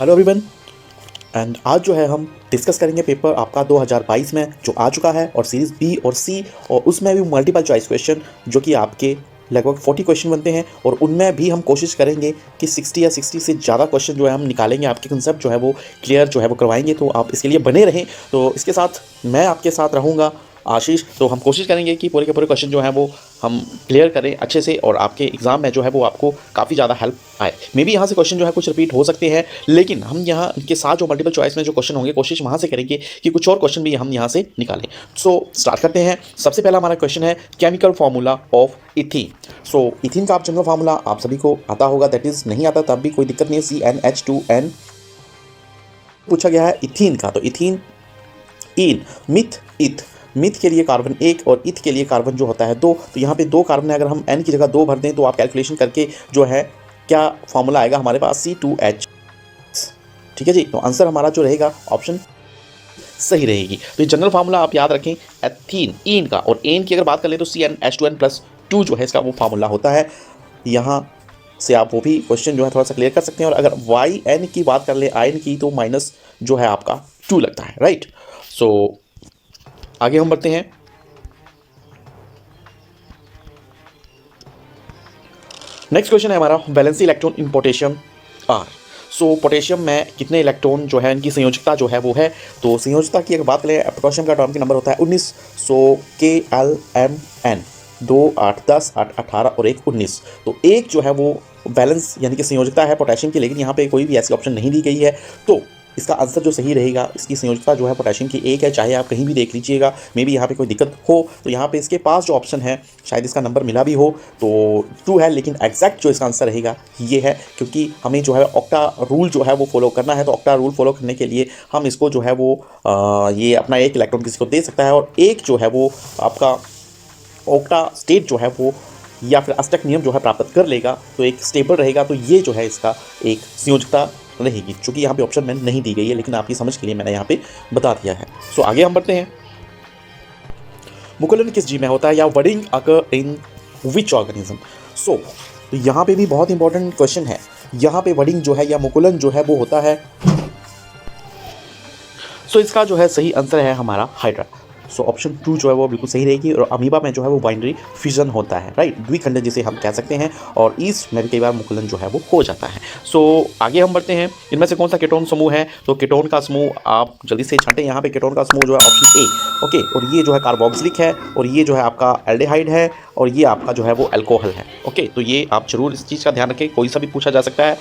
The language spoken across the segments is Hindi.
Hello everyone. एंड आज जो है हम डिस्कस करेंगे पेपर आपका 2022 में जो आ चुका है और सीरीज़ बी और सी, और उसमें भी मल्टीपल चॉइस क्वेश्चन जो कि आपके लगभग 40 क्वेश्चन बनते हैं, और उनमें भी हम कोशिश करेंगे कि 60 या 60 से ज़्यादा क्वेश्चन जो है हम निकालेंगे, आपके कंसेप्ट जो है वो क्लियर जो है वो करवाएंगे। तो आप इसके लिए बने रहें। तो इसके साथ मैं आपके साथ रहूँगा आशीष। तो हम कोशिश करेंगे कि पूरे के पूरे क्वेश्चन जो हैं वो हम क्लियर करें अच्छे से, और आपके एग्जाम में जो है वो आपको काफ़ी ज़्यादा हेल्प आए। मे बी यहाँ से क्वेश्चन जो है कुछ रिपीट हो सकते हैं, लेकिन हम यहाँ इनके साथ जो मल्टीपल चॉइस में जो क्वेश्चन होंगे कोशिश वहाँ से करेंगे कि कुछ और क्वेश्चन भी हम यहाँ से निकालें। सो स्टार्ट करते हैं। सबसे पहला हमारा क्वेश्चन है chemical formula of ethene. So ethene का आप जनरल फार्मूला आप सभी को आता होगा, दैट इज नहीं आता तब भी कोई दिक्कत नहीं है, CnH2n। पूछा गया है इथीन का, तो इथीन इन मिथ इथ, मिथ के लिए कार्बन 1 और इथ के लिए कार्बन जो होता है 2। तो यहाँ पे 2 कार्बन है, अगर हम n की जगह 2 भर दें तो आप कैलकुलेशन करके जो है क्या फॉर्मूला आएगा हमारे पास C2H। ठीक है जी, तो आंसर हमारा जो रहेगा ऑप्शन सही रहेगी। तो ये जनरल फार्मूला आप याद रखें एथीन इन का, और एन की अगर बात कर ले तो CnH2n+2 जो है इसका वो फार्मूला होता है। यहाँ से आप वो भी क्वेश्चन जो है थोड़ा सा क्लियर कर सकते हैं। और अगर yn की बात कर ले आयन की, तो माइनस जो है आपका 2 लगता है, राइट। सो आगे हम बढ़ते हैं। नेक्स्ट क्वेश्चन है हमारा valency electron in potassium are. So potassium में कितने इलेक्ट्रॉन जो है इनकी संयोजकता जो है वो है, तो संयोजकता की अगर बात करें पोटेशियम का एटॉमिक नंबर होता है 19। सो KLMN 2 8 10 8 18 और 1 19। तो एक जो है वो बैलेंस यानी कि संयोजकता है पोटेशियम की, लेकिन यहाँ पे कोई भी ऐसी ऑप्शन नहीं दी गई है। तो इसका आंसर जो सही रहेगा, इसकी संयोजकता जो है पोटेशियम की 1 है, चाहे आप कहीं भी देख लीजिएगा। मे बी यहाँ पे कोई दिक्कत हो तो यहाँ पे इसके पास जो ऑप्शन है शायद इसका नंबर मिला भी हो तो 2 है, लेकिन एग्जैक्ट जो इसका आंसर रहेगा ये है, क्योंकि हमें जो है ऑक्टा रूल जो है वो फॉलो करना है। तो ऑक्टा रूल फॉलो करने के लिए हम इसको जो है वो ये अपना 1 इलेक्ट्रॉन किसी को दे सकता है, और एक जो है वो आपका ऑक्टा स्टेट जो है वो या फिर अष्टक नियम जो है प्राप्त कर लेगा, तो एक स्टेबल रहेगा। तो ये जो है इसका एक संयोजकता रहेगी, चूंकि यहाँ पे ऑप्शन में नहीं दी गई है, लेकिन आपकी समझ के लिए मैंने यहाँ पे बता दिया है। सो आगे हम बढ़ते हैं। मुकुलन किस जीव में होता है, या wedding occur in which organism. सो यहाँ पे भी बहुत इंपॉर्टेंट क्वेश्चन है। यहाँ पे वडिंग जो है या मुकुलन जो है वो होता है, सो इसका जो है सही आंसर है हमारा हाइड्रा। सो ऑप्शन 2 जो है वो बिल्कुल सही रहेगी। और अमीबा में जो है वो बाइनरी फ्यूजन होता है, राइट, द्विखंड जिसे हम कह सकते हैं, और ईस्ट में भी कई बार मुकुलन जो है वो हो जाता है। सो आगे हम बढ़ते हैं। इनमें से कौन सा कीटोन समूह है, तो कीटोन का समूह आप जल्दी से छांटें। यहाँ पे कीटोन का समूह जो है ऑप्शन ए, ओके। और ये जो है कार्बोक्सिलिक है, और ये जो है आपका एल्डिहाइड है, और ये आपका जो है वो अल्कोहल है, ओके। तो ये आप जरूर इस चीज़ का ध्यान रखें, कोई सा भी पूछा जा सकता है।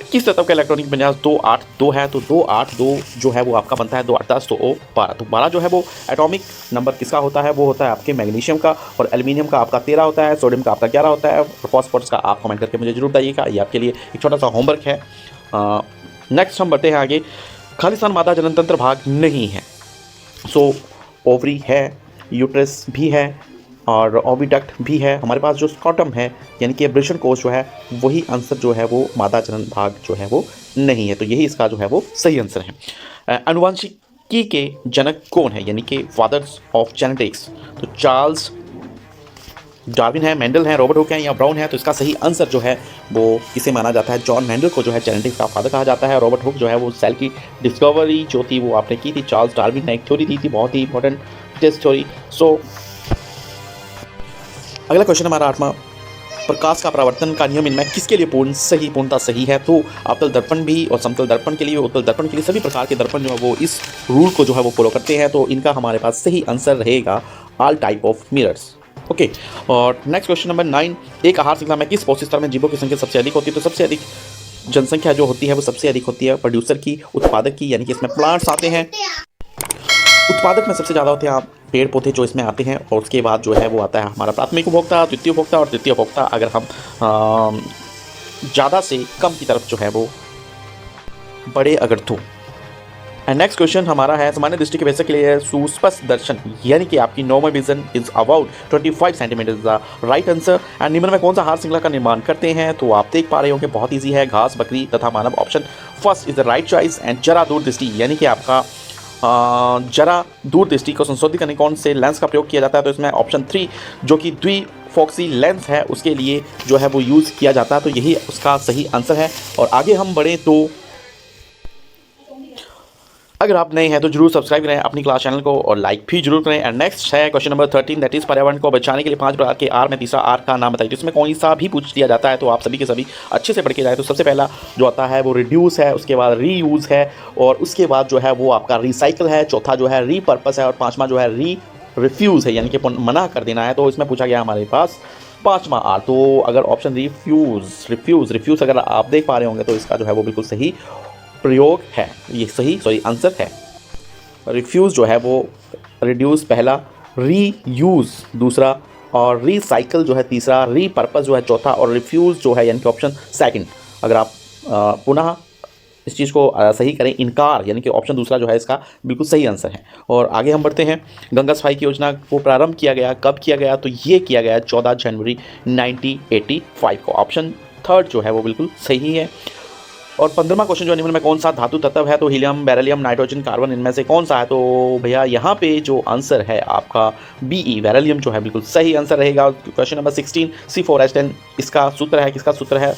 किस तत्व का इलेक्ट्रॉनिक विन्यास 2 8 2 है, तो 2 8 2 जो है वो आपका बनता है 2 8 10 तो O 12। तो 12 जो है वो एटॉमिक नंबर किसका होता है, वो होता है आपके मैग्नीशियम का, और एल्यूमिनियम का आपका 13 होता है, सोडियम का आपका 11 होता है, और फॉस्फोरस का आप कमेंट करके मुझे जरूर बताइएगा। ये आपके लिए एक छोटा सा होमवर्क है। नेक्स्ट हम बढ़ते हैं आगे। खालिस्तान मादा जननतंत्र भाग नहीं है। सो ओवरी है, यूट्रस भी है, और ओविडक्ट भी है। हमारे पास जो स्कॉटम है यानी कि वृषण कोश जो है, वही आंसर जो है वो मादा जनन भाग जो है वो नहीं है। तो यही इसका जो है वो सही आंसर है। आनुवांशिकी के जनक कौन है, यानी कि फादर्स ऑफ जेनेटिक्स, तो चार्ल्स डार्विन है, मेंडल है, रॉबर्ट हुक है, या ब्राउन है। तो इसका सही आंसर जो है वो किसे माना जाता है, जॉन मेंडल को जो है जेनेटिक्स का फादर कहा जाता है। रॉबर्ट हुक जो है वो सेल की डिस्कवरी जो थी वो आपने की थी। चार्ल्स डार्विन ने एक थ्योरी दी थी, बहुत ही इंपॉर्टेंट टेस्ट थ्योरी। सो अगला क्वेश्चन हमारा 8वां, प्रकाश का परावर्तन का नियम इनमें किसके लिए पूर्णतः सही है। तो अवतल दर्पण भी और समतल दर्पण के लिए, उत्तल दर्पण के लिए, सभी प्रकार के दर्पण जो है वो इस रूल को जो है वो फॉलो करते हैं। तो इनका हमारे पास सही आंसर रहेगा all type of mirrors, okay. और नेक्स्ट क्वेश्चन नंबर 9, एक आहार श्रृंखला में किस पौष्टिक स्तर में जीवों की संख्या सबसे अधिक होती है। तो सबसे अधिक जनसंख्या जो होती है वो सबसे अधिक होती है प्रोड्यूसर की, उत्पादक की, यानी कि इसमें प्लांट्स आते हैं। उत्पादक में सबसे ज़्यादा होते हैं आप पेड़ पौधे जो इसमें आते हैं, और उसके बाद जो है वो आता है हमारा प्राथमिक उपभोक्ता, द्वितीय उपभोक्ता, और तृतीय उपभोक्ता अगर हम ज़्यादा से कम की तरफ जो है वो बड़े अगर तो। एंड नेक्स्ट क्वेश्चन हमारा है सामान्य दृष्टि के वैसे के लिए सुस्पष्ट दर्शन यानी कि आपकी normal vision is about 25 centimetre the right answer. And निम्न में कौन सा आहार श्रृंखला का निर्माण करते हैं, तो आप देख पा रहे होंगे बहुत ईजी है, घास, बकरी तथा मानव। Option first is the right choice. And जरा दूरदृष्टि यानी कि आपका जरा दूरदृष्टि को संशोधित करने कौन से लेंस का प्रयोग किया जाता है, तो इसमें ऑप्शन 3 जो कि द्विफोक्सी लेंस है उसके लिए जो है वो यूज़ किया जाता है। तो यही उसका सही आंसर है। और आगे हम बढ़ें तो अगर आप नए हैं तो जरूर सब्सक्राइब करें अपनी क्लास चैनल को और लाइक भी जरूर करें। एंड नेक्स्ट है क्वेश्चन नंबर 13, दैट इज पर्यावरण को बचाने के लिए 5 प्रकार के आर में तीसरा आर का नाम बताइए। तो इसमें कोई सा भी पूछ दिया जाता है तो आप सभी के सभी अच्छे से पढ़ के जाए। तो सबसे पहला जो आता है वो रिड्यूस है, उसके बाद रीयूज़ है, और उसके बाद जो है वो आपका रिसाइकिल है, चौथा जो है रीपर्पस है, और पाँचवा जो है रिफ्यूज़ है, यानी कि मना कर देना है। तो इसमें पूछा गया हमारे पास 5वां आर। तो अगर ऑप्शन रिफ्यूज़ अगर आप देख पा रहे होंगे तो इसका जो है वो बिल्कुल सही प्रयोग है, ये सही आंसर है। रिफ्यूज़ जो है वो रिड्यूस पहला, रीयूज़ दूसरा, और रिसाइकिल जो है तीसरा, रीपर्पस जो है चौथा, और रिफ्यूज़ जो है यानी कि ऑप्शन सेकंड। अगर आप पुनः इस चीज़ को सही करें, इनकार, यानी कि ऑप्शन दूसरा जो है इसका बिल्कुल सही आंसर है। और आगे हम बढ़ते हैं। गंगा सफाई की योजना को प्रारंभ किया गया, कब किया गया? तो ये किया गया 14 जनवरी 1985 को। ऑप्शन थर्ड जो है वो बिल्कुल सही है। और 15वां क्वेश्चन जो निम्न में कौन सा धातु तत्व है? तो हीलियम, बेरिलियम, नाइट्रोजन, कार्बन, इनमें से कौन सा है? तो भैया यहाँ पे जो आंसर है आपका बीई बेरिलियम जो है बिल्कुल सही आंसर रहेगा। क्वेश्चन नंबर 16, C4H10 इसका सूत्र है, किसका सूत्र है?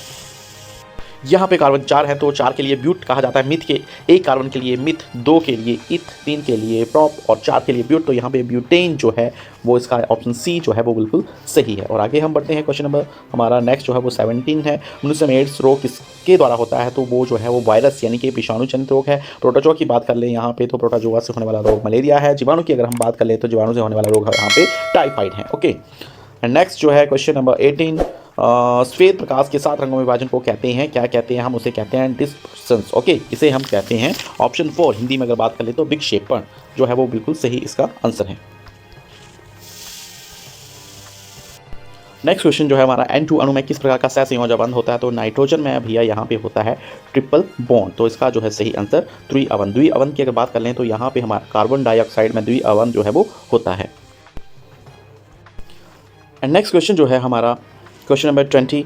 यहाँ पे कार्बन 4 है तो 4 के लिए ब्यूट कहा जाता है, मिथ के, 1 कार्बन के लिए मिथ, 2 के लिए इथ, 3 के लिए प्रॉप और 4 के लिए ब्यूट। तो यहाँ पे ब्यूटेन जो है वो इसका ऑप्शन सी जो है वो बिल्कुल सही है। और आगे हम बढ़ते हैं। क्वेश्चन नंबर हमारा नेक्स्ट जो है वो 17 है। मनुष्य में एड्स रोग किसके द्वारा होता है? तो वो जो है वो वायरस यानी कि विषाणु जनित रोग है। प्रोटोजोआ की बात कर लें यहाँ पे तो प्रोटोजोआ से होने वाला रोग मलेरिया है। जीवाणु की अगर हम बात कर लें तो जीवाणु से होने वाला रोग यहाँ पे टाइफाइड है। ओके, एंड नेक्स्ट जो है क्वेश्चन नंबर 18, श्वेत प्रकाश के 7 रंगों में विभाजन को कहते हैं, क्या कहते हैं? हम उसे कहते हैं डिस्पर्सन। ओके, इसे हम कहते हैं ऑप्शन 4, हिंदी में अगर बात कर ले तो विक्षेपण जो है वो बिल्कुल सही इसका आंसर है। नेक्स्ट क्वेश्चन जो है हमारा N2 अणु में किस प्रकार का सहसंयोजक बंध होता है? तो नाइट्रोजन में भैया यहाँ पे होता है ट्रिपल बॉन्ड। तो इसका जो है सही आंसर द्विअवन की अगर बात कर लें तो यहाँ पे हमारा कार्बन डाइऑक्साइड में द्विअवन जो है वो होता है। एंड नेक्स्ट क्वेश्चन जो है हमारा क्वेश्चन नंबर 20,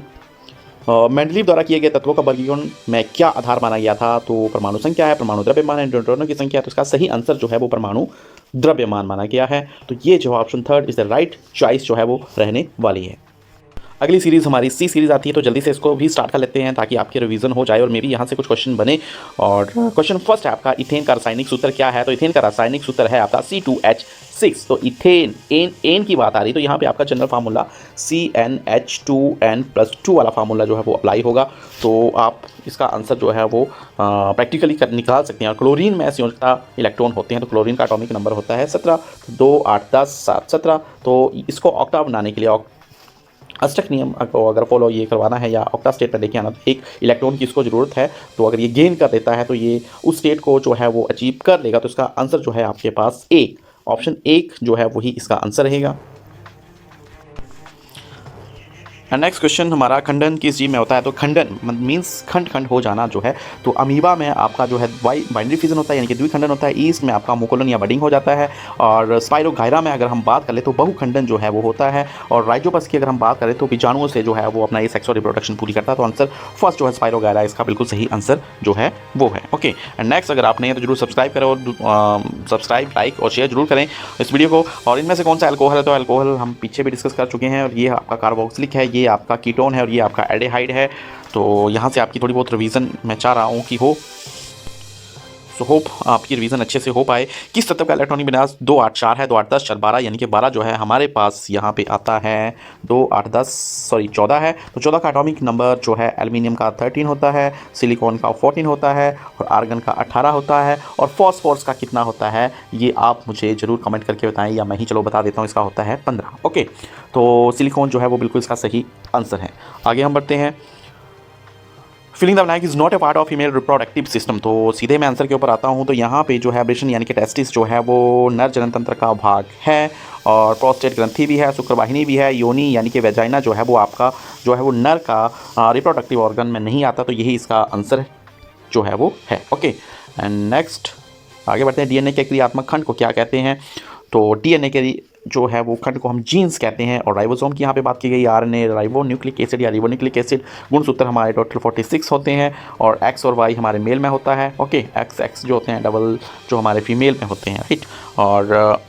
मेंडलीव द्वारा किए गए तत्वों का वर्गीकरण में क्या आधार माना गया था? तो परमाणु संख्या है, परमाणु द्रव्यमान है, न्यूट्रॉनों की संख्या है। तो इसका सही आंसर जो है वो परमाणु द्रव्यमान माना गया है। तो ये जो option third is the right choice जो है वो रहने वाली है। अगली सीरीज़ हमारी सी सीरीज़ आती है तो जल्दी से इसको भी स्टार्ट कर लेते हैं ताकि आपकी रिवीजन हो जाए और मे भी यहाँ से कुछ क्वेश्चन बने। और क्वेश्चन फर्स्ट है आपका, इथेन का रासायनिक सूत्र क्या है? तो इथेन का रासायनिक सूत्र है आपका C2H6। तो इथेन एन की बात आ रही तो यहाँ पे आपका जनरल फार्मूला CnH2n+2 वाला फार्मूला जो है वो अप्लाई होगा। तो आप इसका आंसर जो है वो प्रैक्टिकली निकाल सकते हैं। और क्लोरीन में संयोजकता इलेक्ट्रॉन होते हैं तो क्लोरीन का एटॉमिक नंबर होता है 17, 2, 8, 10, 7, 17। तो इसको ऑक्टा बनाने के लिए अष्टक नियम को अगर फॉलो ये करवाना है या ऑक्टा स्टेट में देखिए आना तो एक इलेक्ट्रॉन की इसको ज़रूरत है। तो अगर ये गेन कर देता है तो ये उस स्टेट को जो है वो अचीव कर लेगा। तो इसका आंसर जो है आपके पास ए, ऑप्शन 1 जो है वही इसका आंसर रहेगा। नेक्स्ट क्वेश्चन हमारा, खंडन किस जीव में होता है? तो खंडन मीन्स खंड खंड हो जाना जो है, तो अमीबा में आपका जो है बाइनरी फिजन होता है यानी कि द्विखंडन होता है। ईस्ट में आपका मुकुलन या बडिंग हो जाता है। और स्पाइरोगायरा में अगर हम बात करें तो बहुखंडन जो है वो होता है। और राइजोपस की अगर हम बात करें तो बीजाणुओं से जो है वो अपना ये सेक्स और रिप्रोडक्शन पूरी करता है। तो आंसर फर्स्ट जो है स्पाइरोगायरा, इसका बिल्कुल सही आंसर जो है वो है। ओके, एंड नेक्स्ट अगर आप नहीं है तो जरूर सब्सक्राइब करें और सब्सक्राइब, लाइक और शेयर जरूर करें इस वीडियो को। और इनमें से कौन सा अल्कोहल है? तो अल्कोहल हम पीछे भी डिस्कस कर चुके हैं। और ये आपका कार्बोक्सिलिक है, ये आपका कीटोन है और ये आपका एल्डिहाइड है। तो यहाँ से आपकी थोड़ी बहुत रिवीजन मैं चाह रहा हूँ कि हो, सो होप आपकी रिवीजन अच्छे से हो पाए। किस तत्व का इलेक्ट्रॉनिक विन्यास 2, 8, 4 है? 2, 8, 10, 4, 12 यानी कि 12 जो है हमारे पास यहाँ पे आता है 2, 8, 10 सॉरी 14 है। तो 14 का एटॉमिक नंबर जो है एल्युमिनियम का 13 होता है, सिलिकॉन का 14 होता है और आर्गन का 18 होता है। और फॉस्फोरस का कितना होता है ये आप मुझे ज़रूर कमेंट करके बताएं या मैं ही चलो बता देता हूँ, इसका होता है 15। ओके, तो सिलिकॉन जो है वो बिल्कुल इसका सही आंसर है। आगे हम बढ़ते हैं। Filling the blank is not a part of female reproductive system. तो सीधे मैं आंसर के ऊपर आता हूँ। तो यहाँ पे जो है एब्रेशन यानी कि टेस्टिस जो है वो नर जनन तंत्र का भाग है। और प्रोस्टेट ग्रंथि भी है, शुक्रवाहिनी भी है। योनि यानी कि वेजाइना जो है वो आपका जो है वो नर का रिप्रोडक्टिव ऑर्गन में नहीं आता। तो यही इसका आंसर जो है वो है। ओके, एंड नेक्स्ट आगे बढ़ते हैं। डीएनए के क्रियात्मक खंड को क्या कहते हैं? तो डीएनए के जो है वो खंड को हम जीन्स कहते हैं। और राइबोसोम की यहाँ पे बात की गई, आरएनए, राइबो न्यूक्लिक एसिड या रिबोन्यूक्लिक एसिड। गुणसूत्र हमारे टोटल 46 होते हैं और एक्स और वाई हमारे मेल में होता है। ओके, एक्स जो होते हैं डबल जो हमारे फीमेल में होते हैं, राइट। और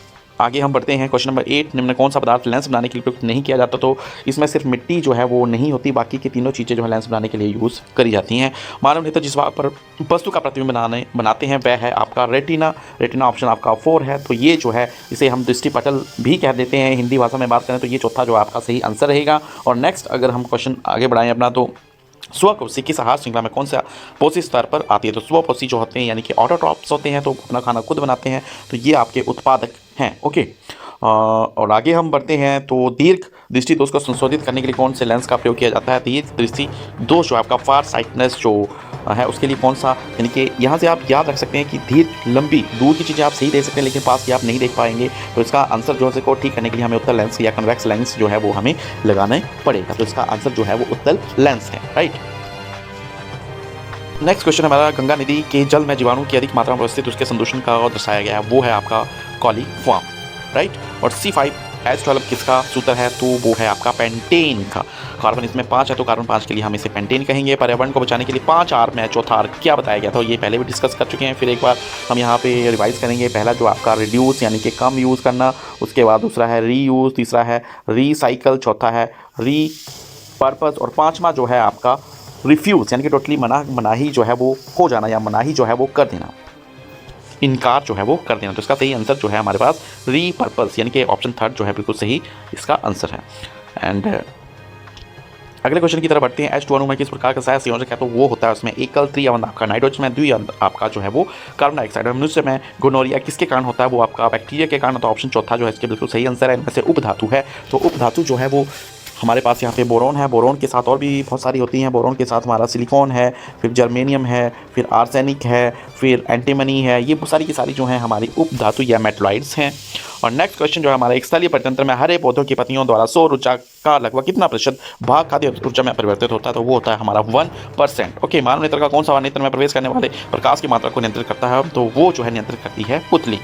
आगे हम बढ़ते हैं क्वेश्चन नंबर 8, निम्न कौन सा पदार्थ लेंस बनाने के लिए प्रयुक्त नहीं किया जाता? तो इसमें सिर्फ मिट्टी जो है वो नहीं होती, बाकी की तीनों चीज़ें जो है लेंस बनाने के लिए यूज़ करी जाती हैं। मानव नेत्र जिस भाग पर वस्तु का प्रतिबिंब बनाते हैं वह है आपका रेटिना। रेटिना ऑप्शन आपका 4 है। तो ये जो है इसे हम दृष्टिपटल भी कह देते हैं हिंदी भाषा में बात करें तो ये चौथा जो आपका सही आंसर रहेगा। और नेक्स्ट अगर हम क्वेश्चन आगे बढ़ाएं अपना, तो स्वपोषी किस आहार श्रृंखला में कौन सा पोषी स्तर पर आती है? तो स्वपोषी जो होते हैं यानी कि ऑटोट्रॉप्स होते हैं, तो अपना खाना खुद बनाते हैं, तो ये आपके उत्पादक हैं। ओके, और आगे हम बढ़ते हैं। तो दीर्घ दृष्टि दोष को संशोधित करने के लिए कौन से लेंस का प्रयोग किया जाता है? दीर्घ दृष्टि दोष जो आपका फार साइटनेस जो है उसके लिए कौन सा, यानी कि यहाँ से आप याद रख सकते हैं कि दीर्घ लंबी दूर की चीज़ें आप सही देख सकते हैं लेकिन पास की आप नहीं देख पाएंगे। तो इसका आंसर जो है को ठीक करने के लिए हमें उत्तल लेंस या कन्वेक्स लेंस जो है वो हमें लगाना पड़ेगा। तो इसका आंसर जो है वो उत्तल लेंस है, राइट। नेक्स्ट क्वेश्चन हमारा, गंगा नदी के जल में जीवाणु की अधिक मात्रा में उपस्थित उसके संदूषण का दर्शाया गया है, वो है आपका कॉलीफॉर्म, राइट। और C5H12 किसका सूत्र है? तो वो है आपका पेंटेन का। कार्बन इसमें 5 है तो कार्बन 5 के लिए हम इसे पेंटेन कहेंगे। पर्यावरण को बचाने के लिए 5 R में चौथा R क्या बताया गया था? ये पहले भी डिस्कस कर चुके हैं, फिर एक बार हम यहाँ पे रिवाइज करेंगे। पहला जो आपका रिड्यूस यानी कि कम यूज़ करना, उसके बाद दूसरा है रीयूज़, तीसरा है रीसाइकल, चौथा है रीपर्पस और पाँचवा जो है आपका रिफ्यूज़ यानी कि टोटली मनाही जो है वो हो जाना या मनाही जो है वो कर देना, इनकार जो है वो कर देना। तो इसका सही आंसर जो है हमारे पास रीपर्पस यानी कि ऑप्शन 3 जो है बिल्कुल सही इसका आंसर है। एंड अगले क्वेश्चन की तरफ बढ़ते हैं। H2O में किस प्रकार का सह संयोजक है? तो वो होता है उसमें एकल त्रिअवंध आपका नाइट्रोजन में द्विअवंध आपका जो है वो कार्बन डाइऑक्साइड। मनुष्य में गोनोरिया किसके कारण होता है? वो आपका बैक्टीरिया के कारण होता है। ऑप्शन चौथा जो है इसके बिल्कुल सही आंसर है। इनमें से उपधातु है, तो उपधातु जो है वो हमारे पास यहाँ पे बोरोन है, बोरोन के साथ और भी बहुत सारी होती हैं। बोरोन के साथ हमारा सिलिकॉन है, फिर जर्मेनियम है, फिर आर्सेनिक है, फिर एंटीमनी है। ये सारी की सारी जो हैं हमारी उपधातु या मेटलॉइड्स हैं। और नेक्स्ट क्वेश्चन जो है हमारा, एक स्थलीय परितंत्र में हरे पौधों की पत्तियों द्वारा सौर ऊर्जा का लगभग कितना प्रतिशत भाग खाद्य ऊर्जा में परिवर्तित होता है? तो वो होता है हमारा 1%। ओके, मानव नेत्र का कौन सा नेत्र में प्रवेश करने वाले प्रकाश की मात्रा को नियंत्रित करता है? तो वो जो है नियंत्रित करती है पुतली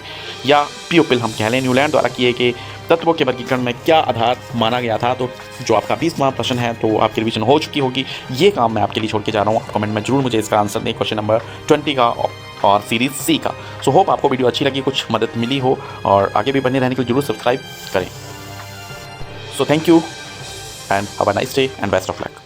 या प्यूपिल हम कह लें। न्यूलैंड द्वारा किए गए तत्वों के वर्गीकरण में क्या आधार माना गया था? तो जो आपका 20वां प्रश्न है तो आपकी रिवीजन हो चुकी होगी। ये काम मैं आपके लिए छोड़ के जा रहा हूँ, कमेंट में जरूर मुझे इसका आंसर दें, क्वेश्चन नंबर 20 का और सीरीज C का। सो होप आपको वीडियो अच्छी लगी, कुछ मदद मिली हो, और आगे भी बने रहने के लिए जरूर सब्सक्राइब करें। So thank you and have a nice day and best of luck.